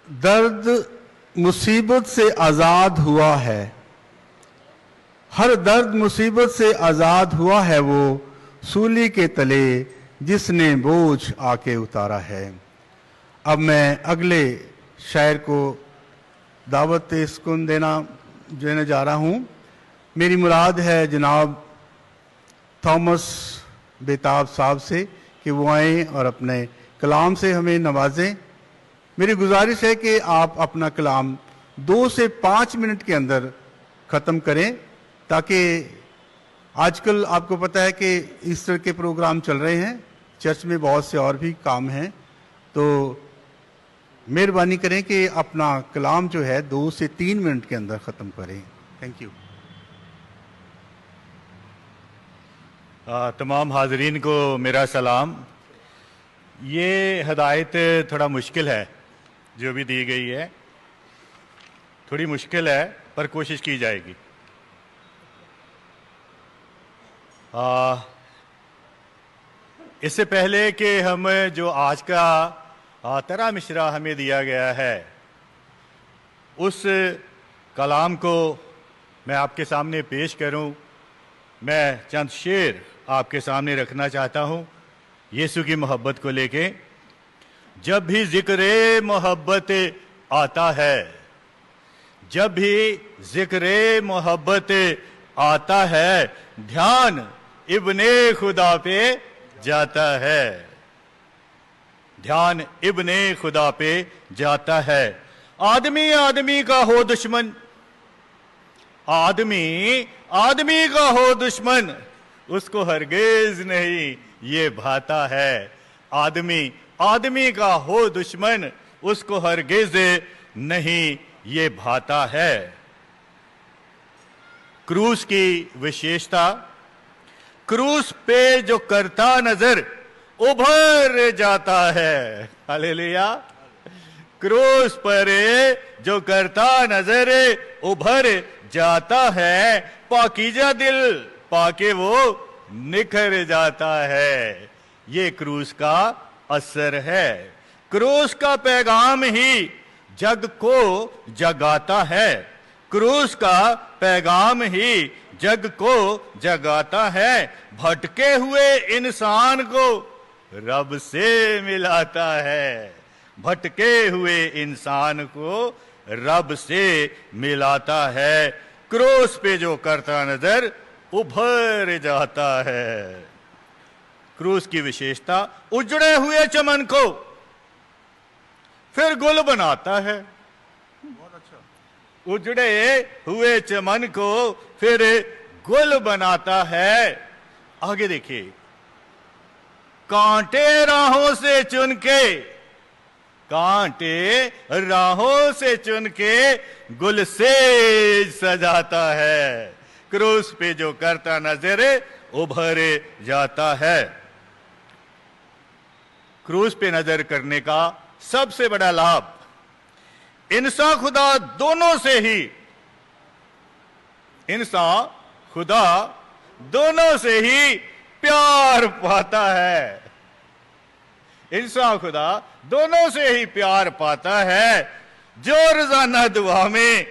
दर्द मुसीबत से आज़ाद हुआ है, हर दर्द मुसीबत से आज़ाद हुआ है वो सूली के तले जिसने बोझ आके उतारा है। अब मैं अगले शायर को दावत सुकून देने जा रहा हूँ। मेरी मुराद है जनाब थॉमस बेताब साहब से कि वो आएँ और अपने कलाम से हमें नवाजें। मेरी गुजारिश है कि आप अपना कलाम 2 से 5 मिनट के अंदर ख़त्म करें, ताकि आजकल आपको पता है कि ईस्टर के प्रोग्राम चल रहे हैं, चर्च में बहुत से और भी काम हैं, तो मेहरबानी करें कि अपना कलाम जो है 2 से 3 मिनट के अंदर ख़त्म करें। Thank you. तमाम हाजरीन को मेरा सलाम। ये हदायत थोड़ा मुश्किल है जो भी दी गई है, थोड़ी मुश्किल है पर कोशिश की जाएगी। इससे पहले कि हम जो आज का तरा मिशरा हमें दिया गया है उस कलाम को मैं आपके सामने पेश करूं, मैं चंद शेर आपके सामने रखना चाहता हूं यीशु की मोहब्बत को लेके। जब भी जिक्र मोहब्बत आता है, जब भी जिक्र मोहब्बत आता है, ध्यान इब्ने खुदा पे जाता है, ध्यान इब्ने खुदा पे जाता है। आदमी आदमी का हो दुश्मन, आदमी आदमी का हो दुश्मन, उसको हरगिज नहीं ये भाता है। आदमी आदमी का हो दुश्मन, उसको हरगिज नहीं ये भाता है। क्रूस की विशेषता, क्रूस पे जो करता नजर उभर जाता है। हालेलुया। क्रूस पर जो करता नजर उभर जाता है, पाकीजा दिल पाके वो निखर जाता है। ये क्रूस का असर है। क्रूस का पैगाम ही जग को जगाता है, क्रूस का पैगाम ही जग को जगाता है। भटके हुए इंसान को रब से मिलाता है, भटके हुए इंसान को रब से मिलाता है। क्रूस पे जो करता नजर उभर जाता है। क्रूस की विशेषता, उजड़े हुए चमन को फिर गुल बनाता है। बहुत अच्छा। उजड़े हुए चमन को फिर गुल बनाता है। आगे देखिए, कांटे राहों से चुन के, कांटे राहों से चुन के गुल से सजाता है। क्रूस पे जो करता नजर उभर जाता है। क्रूस पे नजर करने का सबसे बड़ा लाभ, इंसान खुदा दोनों से ही, इंसान खुदा दोनों से ही प्यार पाता है। इंसान खुदा दोनों से ही प्यार पाता है, जो रोजाना दुआ में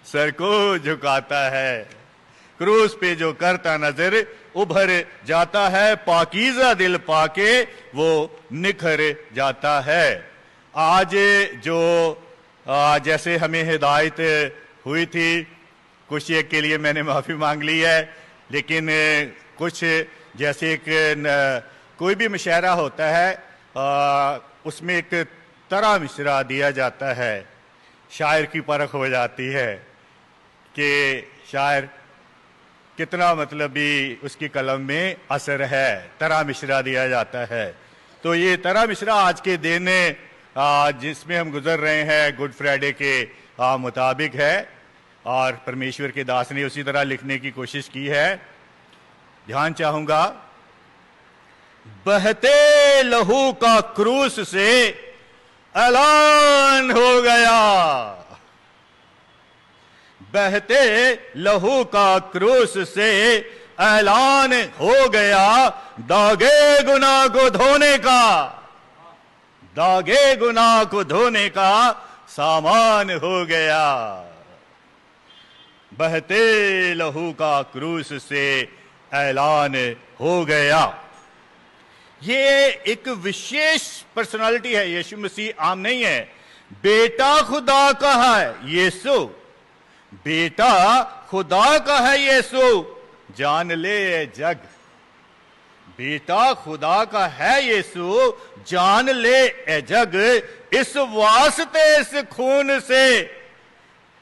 सर को झुकाता है। क्रूस पे जो करता नजर उभर जाता है, पाकीज़ा दिल पाके वो निखर जाता है। आज जो जैसे हमें हिदायत हुई थी, कुछ एक के लिए मैंने माफ़ी मांग ली है, लेकिन कुछ जैसे एक कोई भी मुशायरा होता है उसमें एक तरह मिसरा दिया जाता है, शायर की परख हो जाती है कि शायर कितना मतलब भी उसकी कलम में असर है, तरह मिसरा दिया जाता है। तो ये तरह मिसरा आज के दिन जिसमें हम गुजर रहे हैं गुड फ्राइडे के मुताबिक है, और परमेश्वर के दास ने उसी तरह लिखने की कोशिश की है। ध्यान चाहूंगा, बहते लहू का क्रूस से ऐलान हो गया, बहते लहू का क्रूस से ऐलान हो गया, दागे गुनाह को धोने का, दागे गुनाह को धोने का सामान हो गया। बहते लहू का क्रूस से ऐलान हो गया। ये एक विशेष पर्सनालिटी है। यीशु मसीह आम नहीं है। बेटा खुदा का है यीशु, बेटा खुदा का है यीशु, जान ले जग। बेटा खुदा का है यीशु, जान ले ए जग। इस वास्ते इस खून से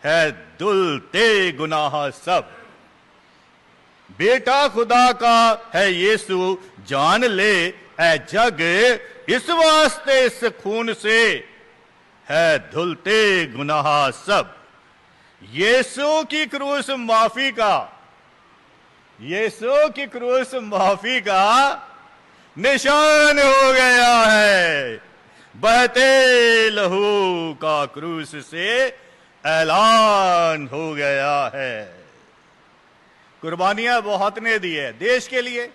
है धुलते गुनाह सब। बेटा खुदा का है यीशु, जान ले ए जग। इस वास्ते इस खून से है धुलते गुनाह सब। यीशु की क्रूस माफी का, यीशु की क्रूस माफी का निशान हो गया है। बहते लहू का क्रूस से ऐलान हो गया है। कुर्बानियां बहुत ने दी है, देश के लिए,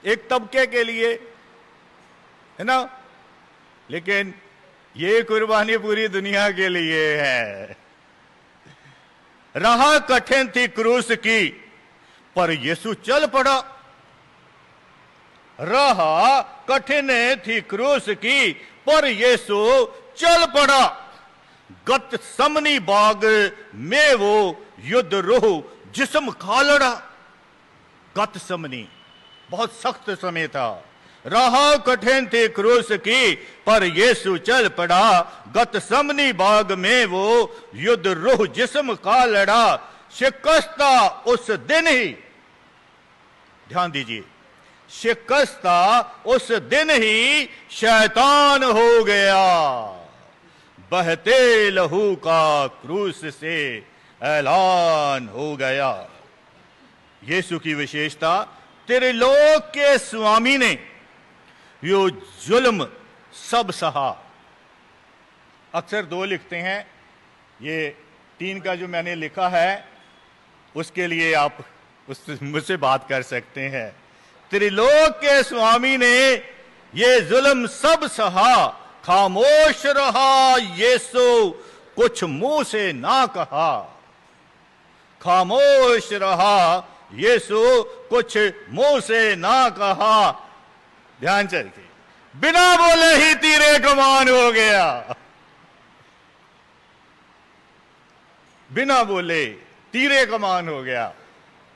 एक तबके के लिए, है ना, लेकिन ये कुर्बानी पूरी दुनिया के लिए है। राह कठिन थी क्रूस की, पर यीशु चल पड़ा। राह कठिन थी क्रूस की, पर यीशु चल पड़ा। गतसमनी बाग में वो युद्ध रूह जिस्म खा लड़ा। गतसमनी बहुत सख्त समय था। राह कठिन थी क्रूस की, पर यीशु चल पड़ा। गतसमनी बाग में वो युद्ध रूह जिस्म का लड़ा। शिकस्ता उस दिन ही, ध्यान दीजिए, शिकस्ता उस दिन ही शैतान हो गया। बहते लहू का क्रूस से ऐलान हो गया। यीशु की विशेषता, त्रिलोक के स्वामी ने यो जुल्म सब सहा। अक्सर 2 लिखते हैं, ये 3 का जो मैंने लिखा है उसके लिए आप मुझसे बात कर सकते हैं। त्रिलोक के स्वामी ने ये जुल्म सब सहा। खामोश रहा यीशु, कुछ मुंह से ना कहा। खामोश रहा यीशु, कुछ मुंह से ना कहा। ध्यान चलती, बिना बोले ही तीरे कमान हो गया। बिना बोले तीरे कमान हो गया।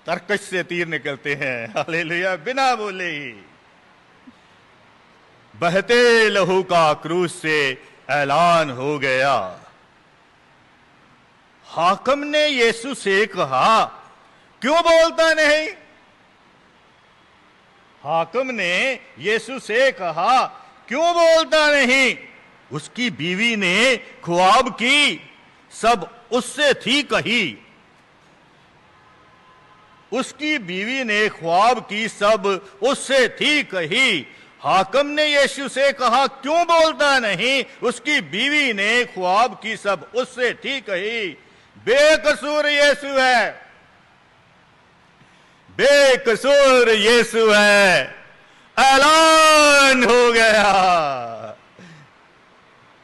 तरकश से तीर निकलते हैं, हालेलुया, बिना बोले ही। बहते लहू का क्रूस से ऐलान हो गया। हाकिम ने यीशु से कहा, क्यों बोलता नहीं? हाकिम ने यीशु से कहा, क्यों बोलता नहीं? उसकी बीवी ने ख्वाब की, सब उससे थी कही। उसकी बीवी ने ख्वाब की, सब उससे थी कही। हाकिम ने यीशु से कहा, क्यों बोलता नहीं? उसकी बीवी ने ख्वाब की, सब उससे थी कही। बेकसूर यीशु है, बेकसूर यीशु है। ऐलान हो गया।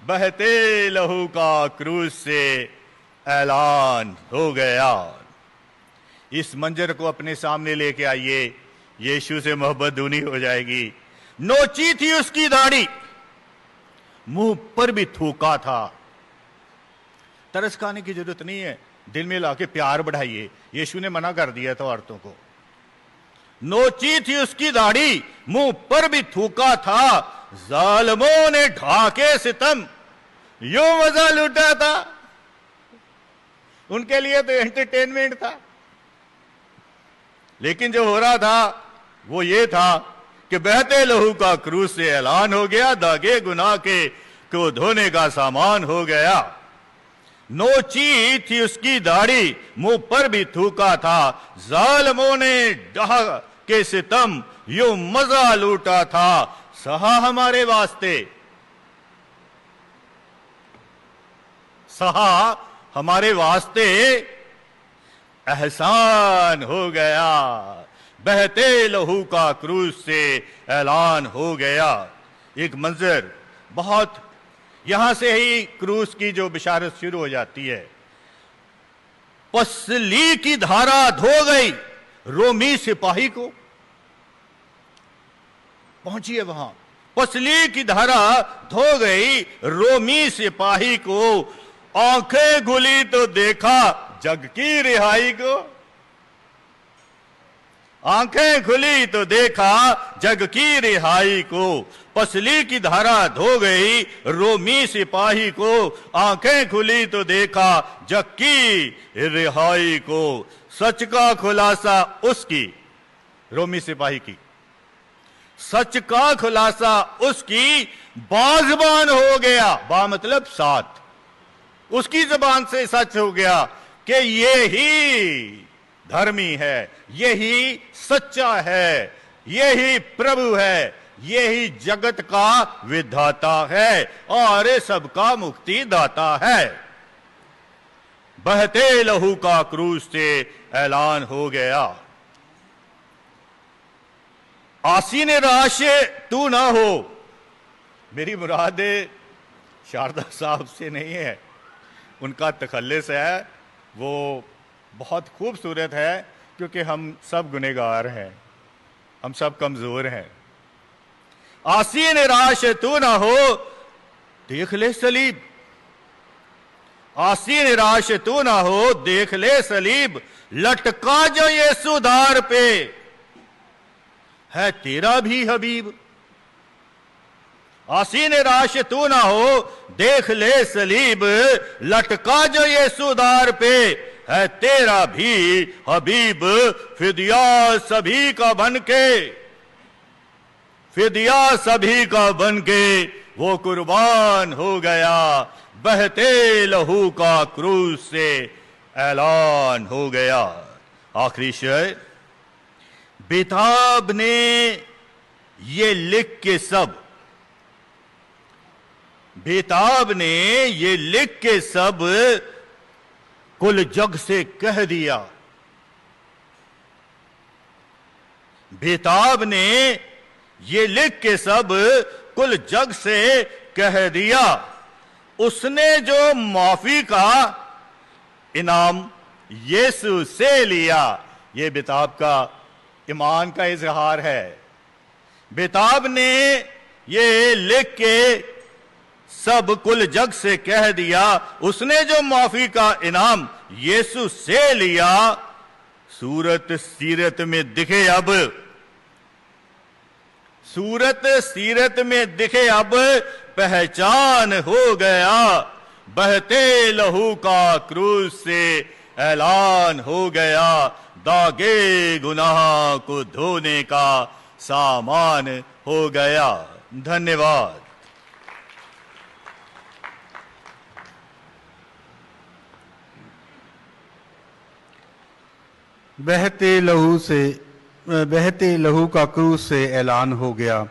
बहते लहू का क्रूस से ऐलान हो गया। इस मंजर को अपने सामने लेके आइए, यीशु से मोहब्बत दूनी हो जाएगी। नोची थी उसकी दाढ़ी, मुंह पर भी थूका था। तरस खाने की जरूरत नहीं है, दिल में लाके प्यार बढ़ाइए। यीशु ने मना कर दिया था औरतों को। नोची थी उसकी दाढ़ी, मुंह पर भी थूका था। जालिमों ने ढाके सितम यूं मजा लूटा था। उनके लिए तो एंटरटेनमेंट था, लेकिन जो हो रहा था वो ये था कि बहते लहू का क्रूस से ऐलान हो गया। दागे गुनाह के को धोने का सामान हो गया। नोची थी उसकी दाढ़ी, मुंह पर भी थूका था। जालिमों ने डहा के सितम यूं मजा लूटा था। सहा हमारे वास्ते, सहा हमारे वास्ते, एहसान हो गया। बहते लहू का क्रूस से ऐलान हो गया। एक मंजर बहुत, यहां से ही क्रूस की जो बिशारत शुरू हो जाती है। पसली की धारा धो गई रोमी सिपाही को, पहुंचिए वहां। पसली की धारा धो गई रोमी सिपाही को, आंखें खुली तो देखा जग की रिहाई को। आंखें खुली तो देखा जग की रिहाई को। पसली की धारा धो गई रोमी सिपाही को, आंखें खुली तो देखा जग की रिहाई को। सच का खुलासा उसकी, रोमी सिपाही की, सच का खुलासा उसकी बाज़बान हो गया। बा मतलब साथ, उसकी जबान से सच हो गया कि ये ही धर्मी है, यही सच्चा है, यही प्रभु है, यही जगत का विधाता है और सबका मुक्ति दाता है। बहते लहू का क्रूस से ऐलान हो गया। आसीन राश तू ना हो। मेरी मुराद शारदा साहब से नहीं है, उनका तखल्लुस है, वो बहुत खूबसूरत है, क्योंकि हम सब गुनहगार हैं, हम सब कमजोर हैं। आसीन राश तू ना हो, देख ले सलीब। आसीन राश तू ना हो, देख ले सलीब। लटका जो यीशु धार पे, है तेरा भी हबीब। आसीन राश तू ना हो, देख ले सलीब। लटका जो यीशु धार पे, है तेरा भी हबीब। फिदिया सभी का बनके, फिदिया सभी का बनके वो कुर्बान हो गया। बहते लहू का क्रूस से ऐलान हो गया। आखिरी शेर, बेताब ने ये लिख के सब, बेताब ने ये लिख के सब कुल जग से कह दिया। बेताब ने ये लिख के सब कुल जग से कह दिया। उसने जो माफी का इनाम यीशु से लिया। ये बेताब का ईमान का इजहार है। बेताब ने ये लिख के सब कुल जग से कह दिया, उसने जो माफी का इनाम यीशु से लिया। सूरत सीरत में दिखे अब, सूरत सीरत में दिखे अब पहचान हो गया। बहते लहू का क्रूस से ऐलान हो गया। दागे गुनाह को धोने का सामान हो गया। धन्यवाद। बहते लहू का क्रूस से ऐलान हो गया।